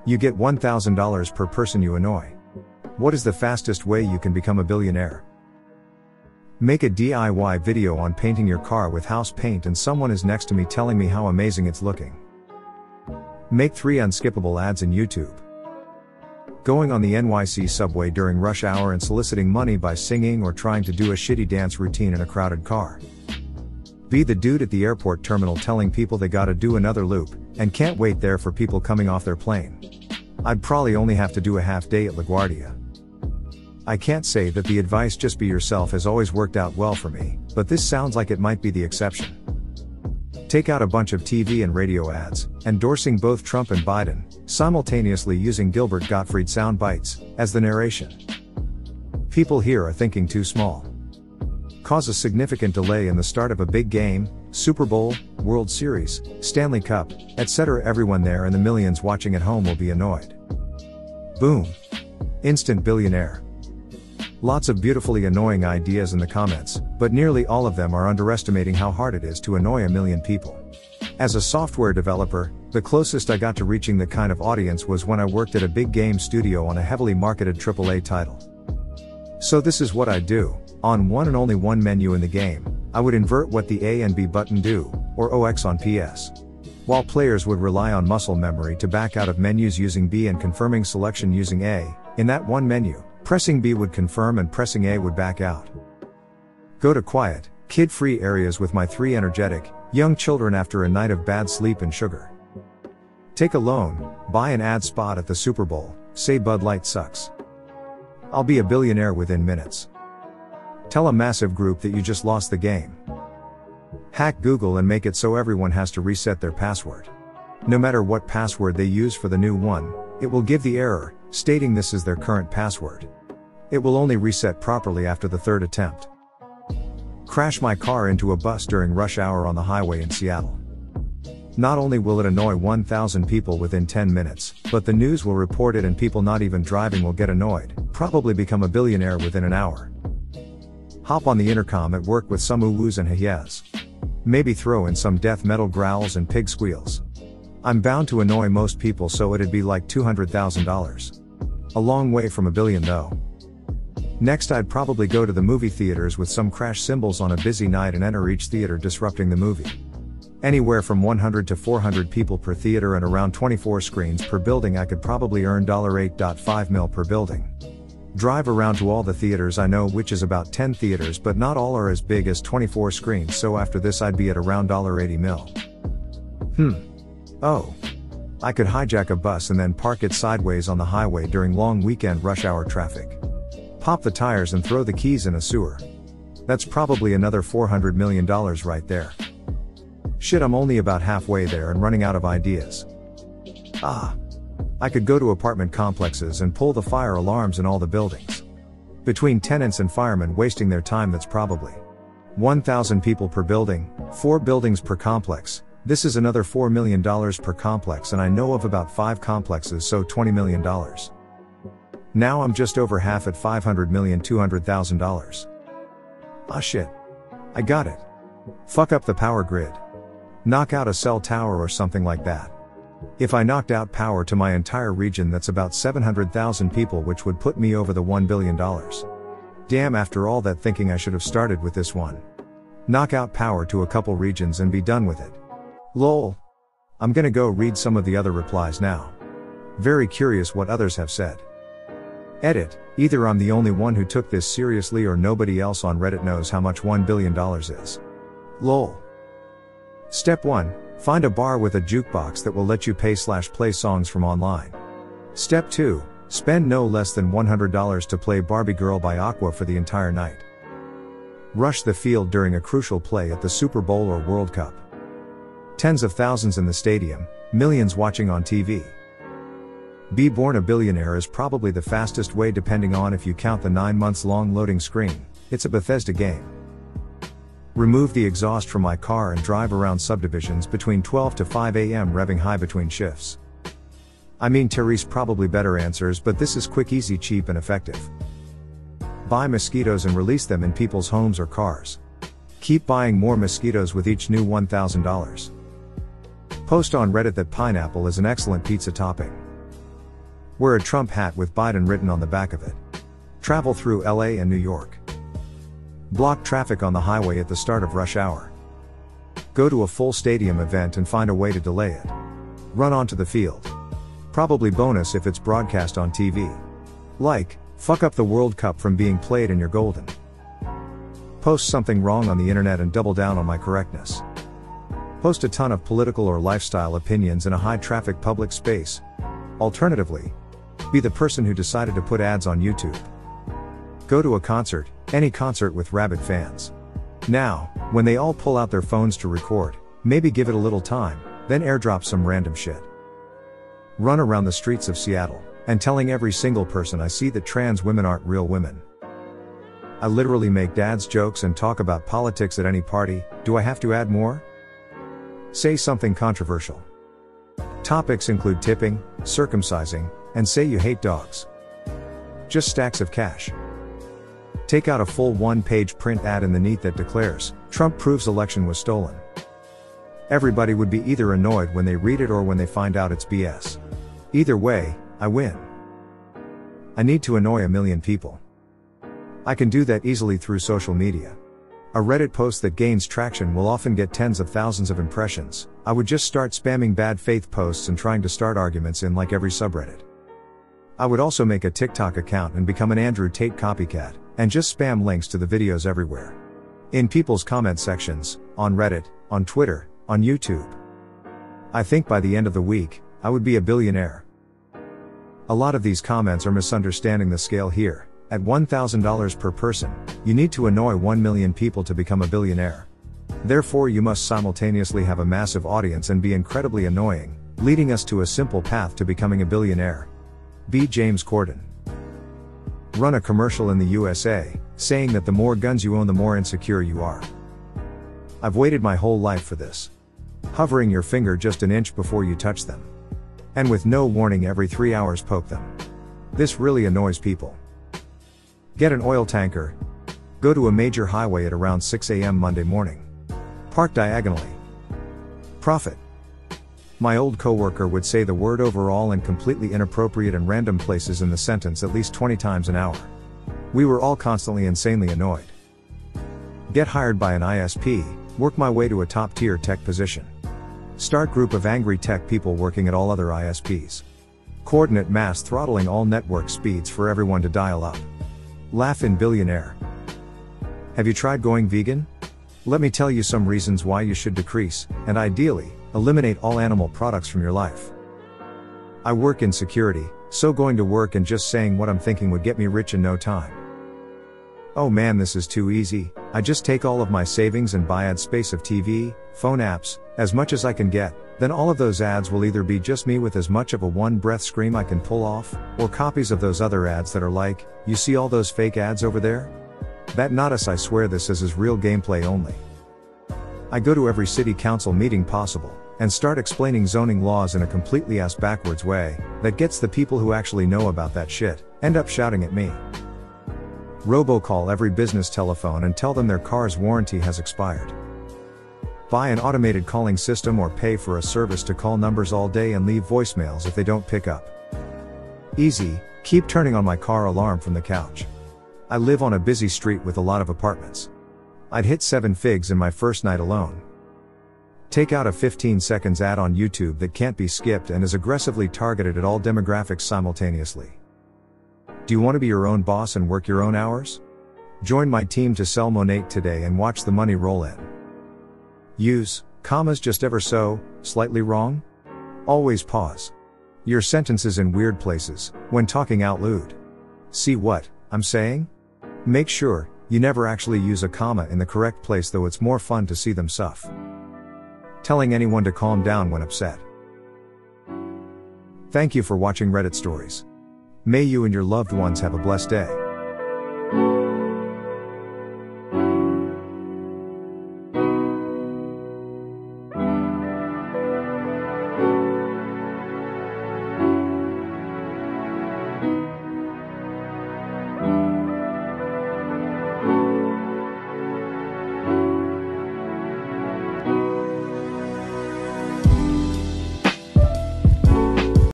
You get $1,000 per person you annoy. What is the fastest way you can become a billionaire? Make a DIY video on painting your car with house paint and someone is next to me telling me how amazing it's looking. Make 3 unskippable ads in YouTube. Going on the NYC subway during rush hour and soliciting money by singing or trying to do a shitty dance routine in a crowded car. Be the dude at the airport terminal telling people they gotta do another loop, and can't wait there for people coming off their plane. I'd probably only have to do a half day at LaGuardia. I can't say that the advice just be yourself has always worked out well for me, but this sounds like it might be the exception. Take out a bunch of TV and radio ads, endorsing both Trump and Biden, simultaneously using Gilbert Gottfried sound bites as the narration. People here are thinking too small. Cause a significant delay in the start of a big game, Super Bowl, World Series, Stanley Cup, etc. Everyone there and the millions watching at home will be annoyed. Boom. Instant billionaire. Lots of beautifully annoying ideas in the comments, but nearly all of them are underestimating how hard it is to annoy a million people. As a software developer, the closest I got to reaching the kind of audience was when I worked at a big game studio on a heavily marketed AAA title. So this is what I do. On one and only one menu in the game, I would invert what the A and B button do, or OX on PS. While players would rely on muscle memory to back out of menus using B and confirming selection using A, in that one menu, pressing B would confirm and pressing A would back out. Go to quiet, kid-free areas with my 3 energetic, young children after a night of bad sleep and sugar. Take a loan, buy an ad spot at the Super Bowl, say Bud Light sucks. I'll be a billionaire within minutes. Tell a massive group that you just lost the game. Hack Google and make it so everyone has to reset their password. No matter what password they use for the new one, it will give the error, stating this is their current password. It will only reset properly after the 3rd attempt. Crash my car into a bus during rush hour on the highway in Seattle. Not only will it annoy 1,000 people within 10 minutes, but the news will report it and people not even driving will get annoyed, probably become a billionaire within an hour. Hop on the intercom at work with some oohs and hey-yes. Maybe throw in some death metal growls and pig squeals. I'm bound to annoy most people, so it'd be like $200,000. A long way from a billion though. Next I'd probably go to the movie theaters with some crash cymbals on a busy night and enter each theater disrupting the movie. Anywhere from 100 to 400 people per theater and around 24 screens per building. I could probably earn $8.5 million per building. Drive around to all the theaters I know, which is about 10 theaters, but not all are as big as 24 screens, so after this I'd be at around $80 million. Oh. I could hijack a bus and then park it sideways on the highway during long weekend rush hour traffic. Pop the tires and throw the keys in a sewer. That's probably another $400 million right there. Shit, I'm only about halfway there and running out of ideas. I could go to apartment complexes and pull the fire alarms in all the buildings. Between tenants and firemen wasting their time, that's probably 1,000 people per building, 4 buildings per complex. This is another $4 million per complex, and I know of about 5 complexes, so $20 million. Now I'm just over half at $500,200,000. Shit. I got it. Fuck up the power grid. Knock out a cell tower or something like that. If I knocked out power to my entire region, that's about 700,000 people, which would put me over the $1 billion. Damn, after all that thinking I should have started with this one. Knock out power to a couple regions and be done with it. Lol. I'm gonna go read some of the other replies now. Very curious what others have said. Edit, either I'm the only one who took this seriously or nobody else on Reddit knows how much $1 billion is. Lol. Step 1. Find a bar with a jukebox that will let you pay/play songs from online. Step 2. Spend no less than $100 to play Barbie Girl by Aqua for the entire night. Rush the field during a crucial play at the Super Bowl or World Cup. Tens of thousands in the stadium, millions watching on TV. Be born a billionaire is probably the fastest way, depending on if you count the 9 months long loading screen. It's a Bethesda game. Remove the exhaust from my car and drive around subdivisions between 12 to 5 a.m. revving high between shifts. I mean, Therese probably better answers, but this is quick, easy, cheap and effective. Buy mosquitoes and release them in people's homes or cars. Keep buying more mosquitoes with each new $1,000. Post on Reddit that pineapple is an excellent pizza topping. Wear a Trump hat with Biden written on the back of it. Travel through LA and New York. Block traffic on the highway at the start of rush hour. Go to a full stadium event and find a way to delay it. Run onto the field. Probably bonus if it's broadcast on TV. Fuck up the World Cup from being played and you're golden. Post something wrong on the internet and double down on my correctness. Post a ton of political or lifestyle opinions in a high traffic public space. Alternatively, be the person who decided to put ads on YouTube. Go to a concert, any concert with rabid fans. Now, when they all pull out their phones to record, maybe give it a little time, then airdrop some random shit. Run around the streets of Seattle, and telling every single person I see that trans women aren't real women. I literally make dad's jokes and talk about politics at any party. Do I have to add more? Say something controversial. Topics include tipping, circumcising, and say you hate dogs. Just stacks of cash. Take out a full one-page print ad in the NET that declares, Trump proves election was stolen. Everybody would be either annoyed when they read it or when they find out it's BS. Either way, I win. I need to annoy a million people. I can do that easily through social media. A Reddit post that gains traction will often get tens of thousands of impressions. I would just start spamming bad faith posts and trying to start arguments in like every subreddit. I would also make a TikTok account and become an Andrew Tate copycat, and just spam links to the videos everywhere. In people's comment sections, on Reddit, on Twitter, on YouTube. I think by the end of the week, I would be a billionaire. A lot of these comments are misunderstanding the scale here. At $1,000 per person, you need to annoy 1 million people to become a billionaire. Therefore you must simultaneously have a massive audience and be incredibly annoying, leading us to a simple path to becoming a billionaire. B. James Corden. Run a commercial in the USA, saying that the more guns you own the more insecure you are. I've waited my whole life for this. Hovering your finger just an inch before you touch them. And with no warning every 3 hours poke them. This really annoys people. Get an oil tanker. Go to a major highway at around 6 a.m. Monday morning. Park diagonally. Profit. My old coworker would say the word overall in completely inappropriate and random places in the sentence at least 20 times an hour. We were all constantly insanely annoyed. Get hired by an ISP, work my way to a top-tier tech position. Start group of angry tech people working at all other ISPs. Coordinate mass throttling all network speeds for everyone to dial up. Laugh in billionaire. Have you tried going vegan? Let me tell you some reasons why you should decrease, and ideally, eliminate all animal products from your life. I work in security, so going to work and just saying what I'm thinking would get me rich in no time. Oh man, this is too easy. I just take all of my savings and buy ad space of TV, phone apps, as much as I can get, then all of those ads will either be just me with as much of a one-breath scream I can pull off, or copies of those other ads that are like, you see all those fake ads over there? That not us, I swear this is real gameplay only. I go to every city council meeting possible, and start explaining zoning laws in a completely ass-backwards way, that gets the people who actually know about that shit, end up shouting at me. Robocall every business telephone and tell them their car's warranty has expired. Buy an automated calling system or pay for a service to call numbers all day and leave voicemails if they don't pick up. Easy, keep turning on my car alarm from the couch. I live on a busy street with a lot of apartments. I'd hit 7 figs in my first night alone. Take out a 15 seconds ad on YouTube that can't be skipped and is aggressively targeted at all demographics simultaneously. Do you want to be your own boss and work your own hours? Join my team to sell Monate today and watch the money roll in. Use commas just ever so slightly wrong. Always pause your sentences in weird places when talking out loud. See what I'm saying? Make sure you never actually use a comma in the correct place, though it's more fun to see them suff. Telling anyone to calm down when upset. Thank you for watching Reddit Stories. May you and your loved ones have a blessed day.